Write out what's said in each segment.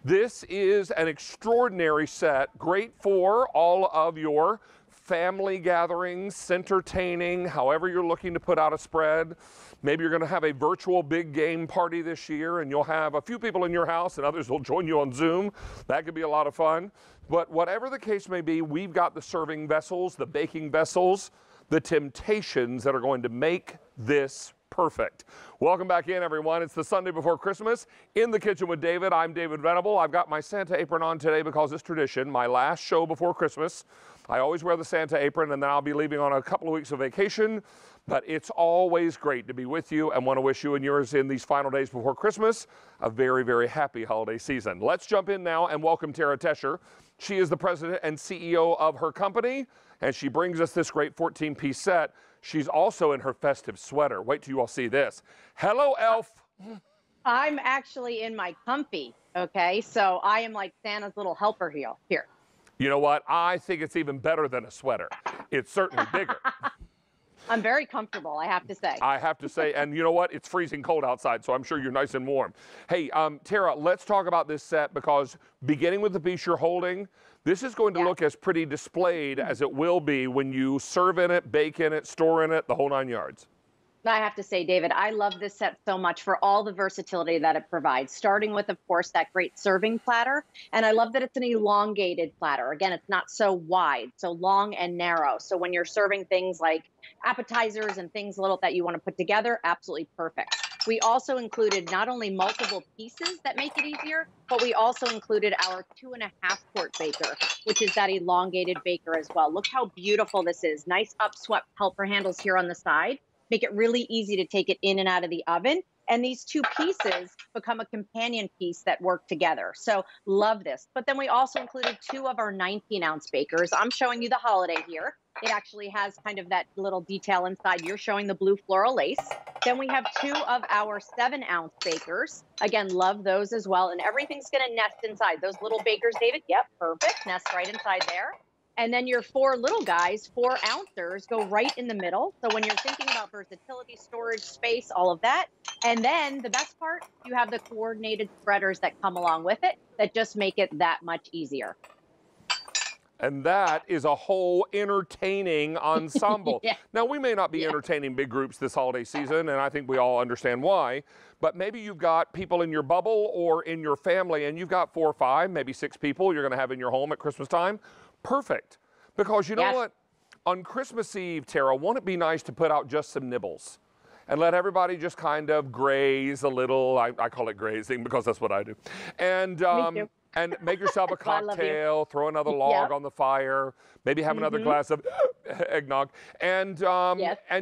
This is an extraordinary set, great for all of your family gatherings, entertaining, however you're looking to put out a spread. Maybe you're going to have a virtual big game party this year and you'll have a few people in your house and others will join you on Zoom. That could be a lot of fun. But whatever the case may be, we've got the serving vessels, the baking vessels, the Temp-tations that are going to make this perfect. Welcome back in, everyone. It's the Sunday before Christmas in the kitchen with David. I'm David Venable. I've got my Santa apron on today because it's tradition. My last show before Christmas. I always wear the Santa apron and then I'll be leaving on a couple of weeks of vacation. But it's always great to be with you and want to wish you and yours in these final days before Christmas a very, very happy holiday season. Let's jump in now and welcome Tara Tescher. She is the president and CEO of her company, and she brings us this great 14-piece set. She's also in her festive sweater. Wait till you all see this. Hello, Elf. I'm actually in my comfy, okay? So I am like Santa's little helper here. You know what? I think it's even better than a sweater. It's certainly bigger. I'm very comfortable, I have to say. I have to say, and you know what? It's freezing cold outside, so I'm sure you're nice and warm. Hey, Tara, let's talk about this set because beginning with the piece you're holding, this is going to look as pretty displayed as it will be when you serve in it, bake in it, store in it, the whole 9 yards. I have to say, David, I love this set so much for all the versatility that it provides, starting with, of course, that great serving platter. And I love that it's an elongated platter. Again, it's not so wide, so long and narrow. So when you're serving things like appetizers and things little that you want to put together, absolutely perfect. We also included not only multiple pieces that make it easier, but we also included our 2.5 quart baker, which is that elongated baker as well. Look how beautiful this is. Nice upswept helper handles here on the side. Make it really easy to take it in and out of the oven. And these two pieces become a companion piece that work together. So love this. But then we also included 2 of our 19-ounce bakers. I'm showing you the holiday here. It actually has kind of that little detail inside. You're showing the blue floral lace. Then we have 2 of our 7-ounce bakers. Again, love those as well. And everything's going to nest inside. Those little bakers, David, yep, perfect. Nest right inside there. And then your 4 little guys, 4-ouncers, go right in the middle. So when you're thinking about versatility, storage, space, all of that. And then the best part, you have the coordinated spreaders that come along with it that just make it that much easier. And that is a whole entertaining ensemble. Yeah. Now, we may not be entertaining big groups this holiday season, and I think we all understand why. But maybe you've got people in your bubble or in your family, and you've got 4 or 5, maybe 6 people you're going to have in your home at Christmas time. Perfect. Because you know what? On Christmas Eve, Tara, won't it be nice to put out just some nibbles and let everybody just kind of graze a little? I call it grazing because that's what I do. And and make yourself a cocktail, throw another log on the fire, maybe have another glass of eggnog, and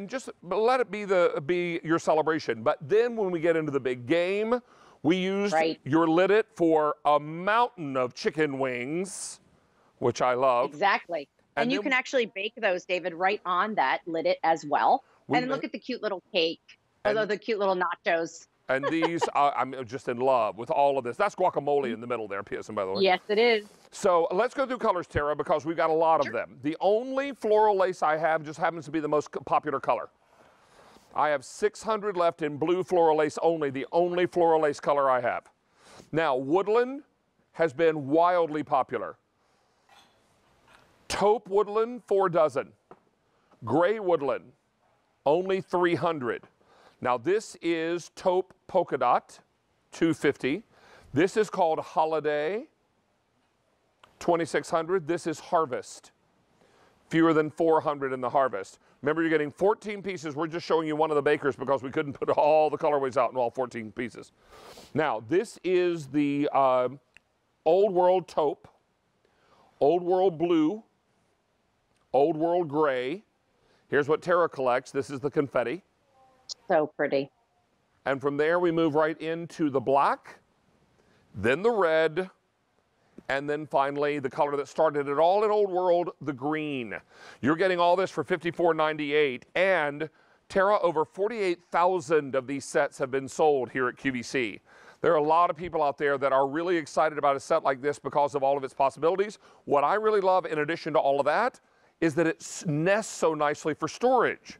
just let it be your celebration. But then when we get into the big game, we used your Lidit for a mountain of chicken wings, which I love. Exactly. And you can actually bake those, David, right on that Lidit as well. And look at the cute little cake, although the cute little nachos. And these, I'm just in love with all of this. That's guacamole in the middle there, Pearson, by the way. Yes, it is. So let's go through colors, Tara, because we've got a lot of them. The only floral lace I have just happens to be the most popular color. I have 600 left in blue floral lace only, the only floral lace color I have. Now, Woodland has been wildly popular. Taupe Woodland, 4 dozen. Gray Woodland, only 300. Now this is Taupe Polka Dot, 250. This is called Holiday, 2,600. This is Harvest, fewer than 400 in the Harvest. Remember, you're getting 14 pieces. We're just showing you one of the bakers because we couldn't put all the colorways out in all 14 pieces. Now, this is the Old World Taupe, Old World Blue, Old World Gray. Here's what Tara collects. This is the confetti. So pretty. And from there, we move right into the black, then the red, and then finally the color that started it all in Old World, the green. You're getting all this for $54.98. And Tara, over 48,000 of these sets have been sold here at QVC. There are a lot of people out there that are really excited about a set like this because of all of its possibilities. What I really love, in addition to all of that, is that it nests so nicely for storage.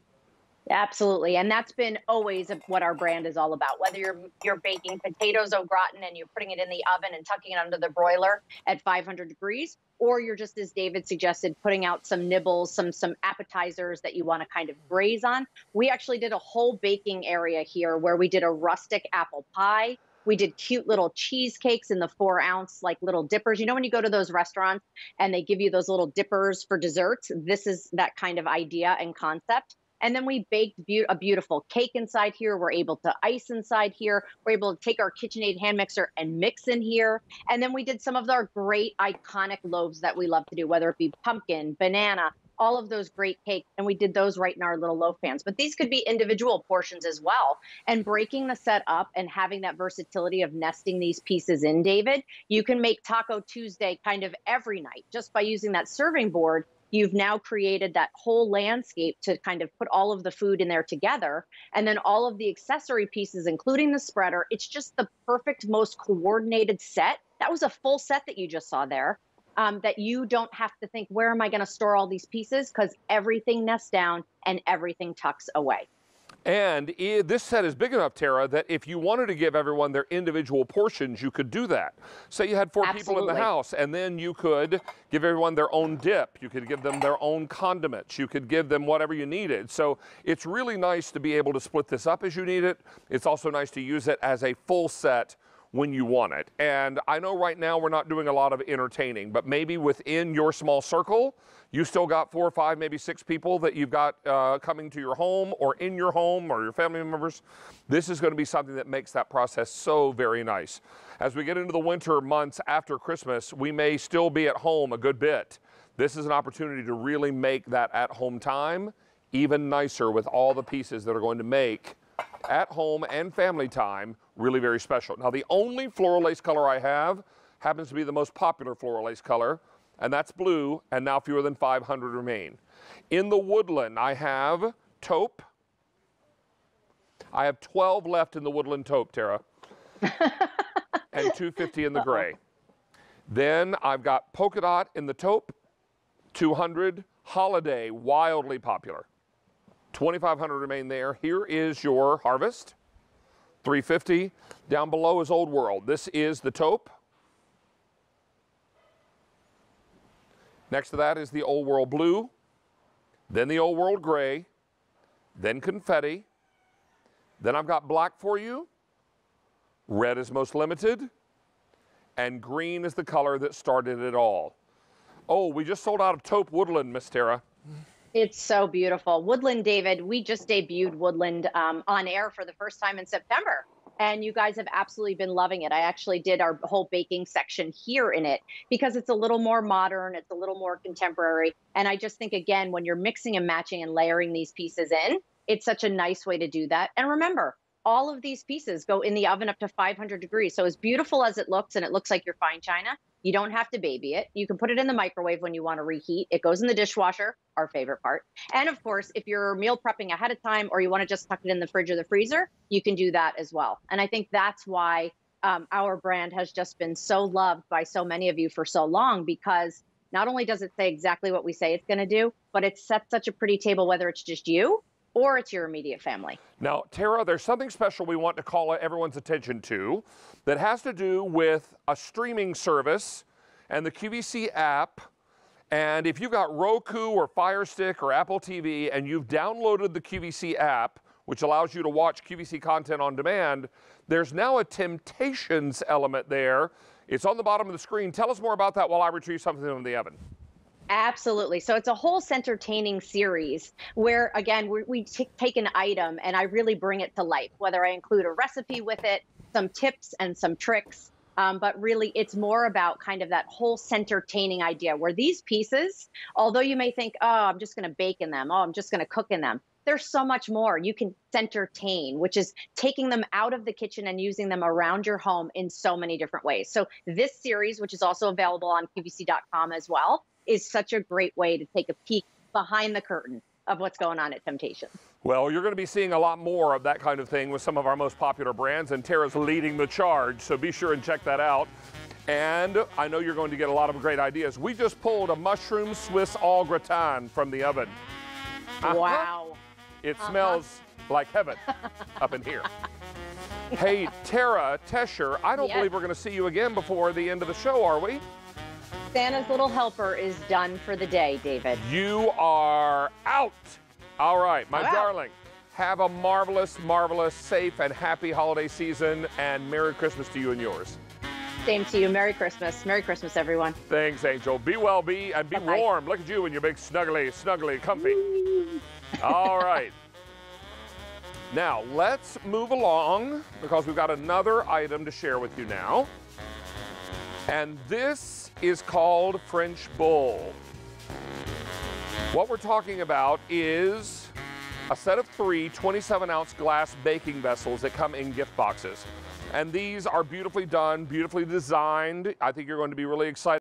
Absolutely, and that's been always what our brand is all about. Whether you're baking potatoes au gratin and you're putting it in the oven and tucking it under the broiler at 500 degrees, or you're just, as David suggested, putting out some nibbles, some appetizers that you want to kind of graze on. We actually did a whole baking area here where we did a rustic apple pie. We did cute little cheesecakes in the 4-ounce, like little dippers. You know, when you go to those restaurants and they give you those little dippers for desserts, this is that kind of idea and concept. And then we baked a beautiful cake inside here. We're able to ice inside here. We're able to take our KitchenAid hand mixer and mix in here. And then we did some of our great iconic loaves that we love to do, whether it be pumpkin, banana, all of those great cakes. And we did those right in our little loaf pans. But these could be individual portions as well. And breaking the set up and having that versatility of nesting these pieces in, David, you can make Taco Tuesday kind of every night just by using that serving board. You've now created that whole landscape to kind of put all of the food in there together. And then all of the accessory pieces, including the spreader, it's just the perfect, most coordinated set. That was a full set that you just saw there, that you don't have to think, where am I going to store all these pieces? Because everything nests down and everything tucks away. And this set is big enough, Tara, that if you wanted to give everyone their individual portions, you could do that. Say you had 4 people in the house, and then you could give everyone their own dip. You could give them their own condiments. You could give them whatever you needed. So it's really nice to be able to split this up as you need it. It's also nice to use it as a full set when you want it. And I know right now we're not doing a lot of entertaining, but maybe within your small circle, you still got 4 or 5, maybe 6 people that you've got coming to your home or in your home or your family members. This is going to be something that makes that process so very nice. As we get into the winter months after Christmas, we may still be at home a good bit. This is an opportunity to really make that at-home time even nicer with all the pieces that are going to make at home and family time really very special. Now, the only floral lace color I have happens to be the most popular floral lace color, and that's blue, and now fewer than 500 remain. In the Woodland, I have taupe. I have 12 left in the Woodland taupe, Tara, and 250 in the gray. Then I've got polka dot in the taupe, 200, holiday, wildly popular. 2,500 remain there. Here is your harvest, 350. Down below is Old World. This is the taupe. Next to that is the Old World blue, then the Old World gray, then confetti. Then I've got black for you. Red is most limited, and green is the color that started it all. Oh, we just sold out of taupe Woodland, Miss Tara. It's so beautiful. Woodland, David, we just debuted Woodland on air for the first time in September. And you guys have absolutely been loving it. I actually did our whole baking section here in it because it's a little more modern. It's a little more contemporary. And I just think, again, when you're mixing and matching and layering these pieces in, it's such a nice way to do that. And remember, all of these pieces go in the oven up to 500 degrees. So as beautiful as it looks, and it looks like your fine china, you don't have to baby it. You can put it in the microwave when you want to reheat. It goes in the dishwasher, our favorite part. And of course, if you're meal prepping ahead of time or you want to just tuck it in the fridge or the freezer, you can do that as well. And I think that's why our brand has just been so loved by so many of you for so long, because not only does it say exactly what we say it's going to do, but it sets such a pretty table, whether it's just you or it's your immediate family. Now, Tara, there's something special we want to call everyone's attention to that has to do with a streaming service and the QVC app. And if you've got Roku or Fire Stick or Apple TV and you've downloaded the QVC app, which allows you to watch QVC content on demand, there's now a Temp-tations element there. It's on the bottom of the screen. Tell us more about that while I retrieve something from the oven. Absolutely. So it's a whole entertaining series where, again, we take an item and I really bring it to life, whether I include a recipe with it, some tips and some tricks. But really, it's more about kind of that whole entertaining idea where these pieces, although you may think, oh, I'm just going to bake in them, oh, I'm just going to cook in them, there's so much more. You can entertain, which is taking them out of the kitchen and using them around your home in so many different ways. So this series, which is also available on QVC.com as well, is such a great way to take a peek behind the curtain of what's going on at Temp-tations. Well, you're going to be seeing a lot more of that kind of thing with some of our most popular brands, and Tara's leading the charge, so be sure and check that out. And I know you're going to get a lot of great ideas. We just pulled a mushroom Swiss au gratin from the oven. Wow. It smells like heaven up in here. Hey, Tara Tescher, I don't believe we're going to see you again before the end of the show, are we? Santa's little helper is done for the day, David. You are out. All right, my darling. Have a marvelous, marvelous, safe, and happy holiday season, and Merry Christmas to you and yours. Same to you. Merry Christmas. Merry Christmas, everyone. Thanks, Angel. Be well, be warm. Look at you in your big snuggly, comfy. All right. Now, let's move along because we've got another item to share with you now. And this is called French Bull. What we're talking about is a set of 3 27-ounce glass baking vessels that come in gift boxes. And these are beautifully done, beautifully designed. I think you're going to be really excited.